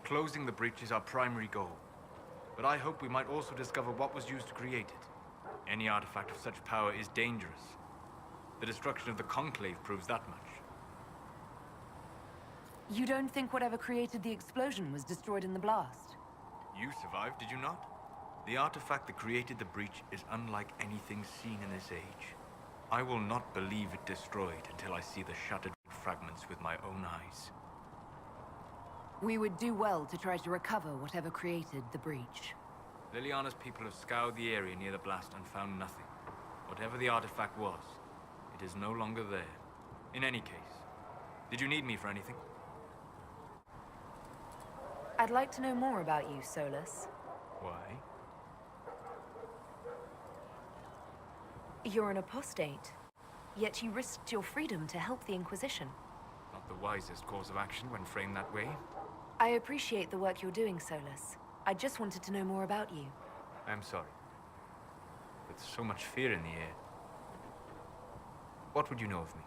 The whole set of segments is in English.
Closing the breach is our primary goal. But I hope we might also discover what was used to create it. Any artifact of such power is dangerous. The destruction of the Conclave proves that much. You don't think whatever created the explosion was destroyed in the blast? You survived, did you not? The artifact that created the breach is unlike anything seen in this age. I will not believe it destroyed until I see the shattered fragments with my own eyes. We would do well to try to recover whatever created the breach. Liliana's people have scoured the area near the blast and found nothing. Whatever the artifact was, it is no longer there. In any case, did you need me for anything? I'd like to know more about you, Solas. Why? You're an apostate, yet you risked your freedom to help the Inquisition. Not the wisest course of action when framed that way. I appreciate the work you're doing, Solas. I just wanted to know more about you. I'm sorry. With so much fear in the air. What would you know of me?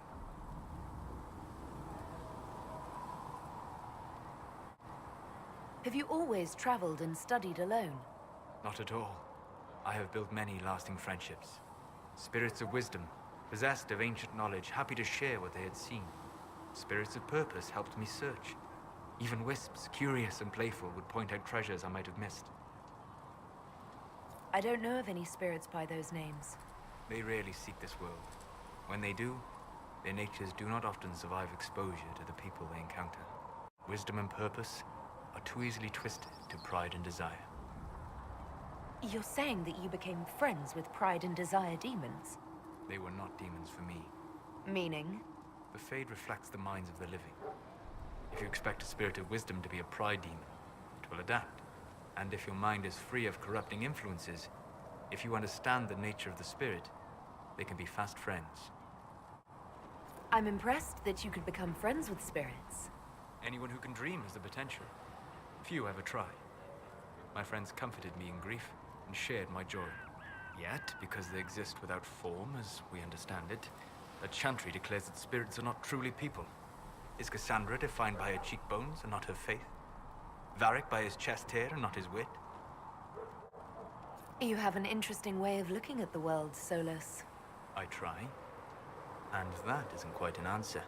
Have you always traveled and studied alone? Not at all. I have built many lasting friendships. Spirits of wisdom, possessed of ancient knowledge, happy to share what they had seen. Spirits of purpose helped me search. Even wisps, curious and playful, would point out treasures I might have missed. I don't know of any spirits by those names. They rarely seek this world. When they do, their natures do not often survive exposure to the people they encounter. Wisdom and purpose are too easily twisted to pride and desire. You're saying that you became friends with Pride and Desire demons? They were not demons for me. Meaning? The Fade reflects the minds of the living. If you expect a spirit of wisdom to be a pride demon, it will adapt. And if your mind is free of corrupting influences, if you understand the nature of the spirit, they can be fast friends. I'm impressed that you could become friends with spirits. Anyone who can dream has the potential. Few ever try. My friends comforted me in grief and shared my joy. Yet, because they exist without form, as we understand it, the Chantry declares that spirits are not truly people. Is Cassandra defined by her cheekbones and not her faith? Varric by his chest hair and not his wit? You have an interesting way of looking at the world, Solas. I try. And that isn't quite an answer.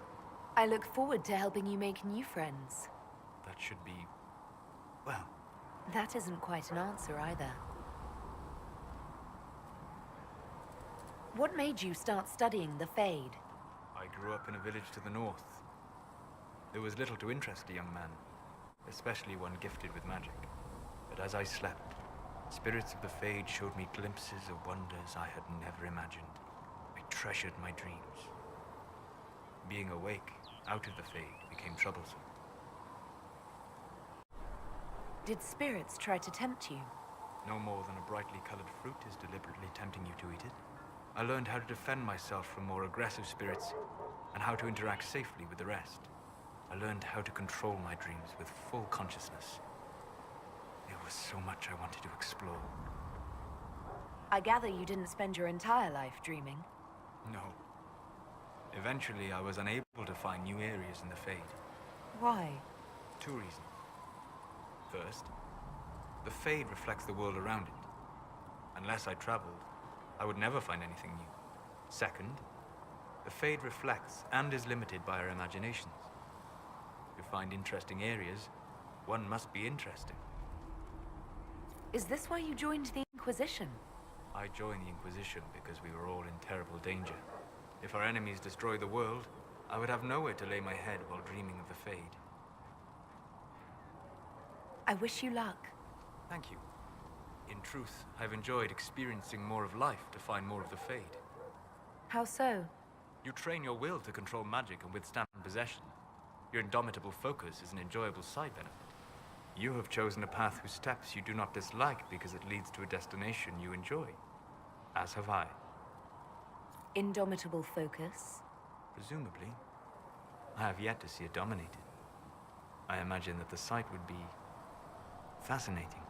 I look forward to helping you make new friends. That should be... well... That isn't quite an answer either. What made you start studying the Fade? I grew up in a village to the north. There was little to interest a young man, especially one gifted with magic. But as I slept, spirits of the Fade showed me glimpses of wonders I had never imagined. I treasured my dreams. Being awake, out of the Fade, became troublesome. Did spirits try to tempt you? No more than a brightly colored fruit is deliberately tempting you to eat it. I learned how to defend myself from more aggressive spirits, and how to interact safely with the rest. I learned how to control my dreams with full consciousness. There was so much I wanted to explore. I gather you didn't spend your entire life dreaming. No. Eventually, I was unable to find new areas in the Fade. Why? 2 reasons. First, the Fade reflects the world around it. Unless I traveled, I would never find anything new. Second, the Fade reflects and is limited by our imaginations. To find interesting areas, one must be interesting. Is this why you joined the Inquisition? I joined the Inquisition because we were all in terrible danger. If our enemies destroyed the world, I would have nowhere to lay my head while dreaming of the Fade. I wish you luck. Thank you. In truth, I've enjoyed experiencing more of life to find more of the Fade. How so? You train your will to control magic and withstand possession. Your indomitable focus is an enjoyable side benefit. You have chosen a path whose steps you do not dislike because it leads to a destination you enjoy. As have I. Indomitable focus? Presumably. I have yet to see it dominated. I imagine that the sight would be fascinating.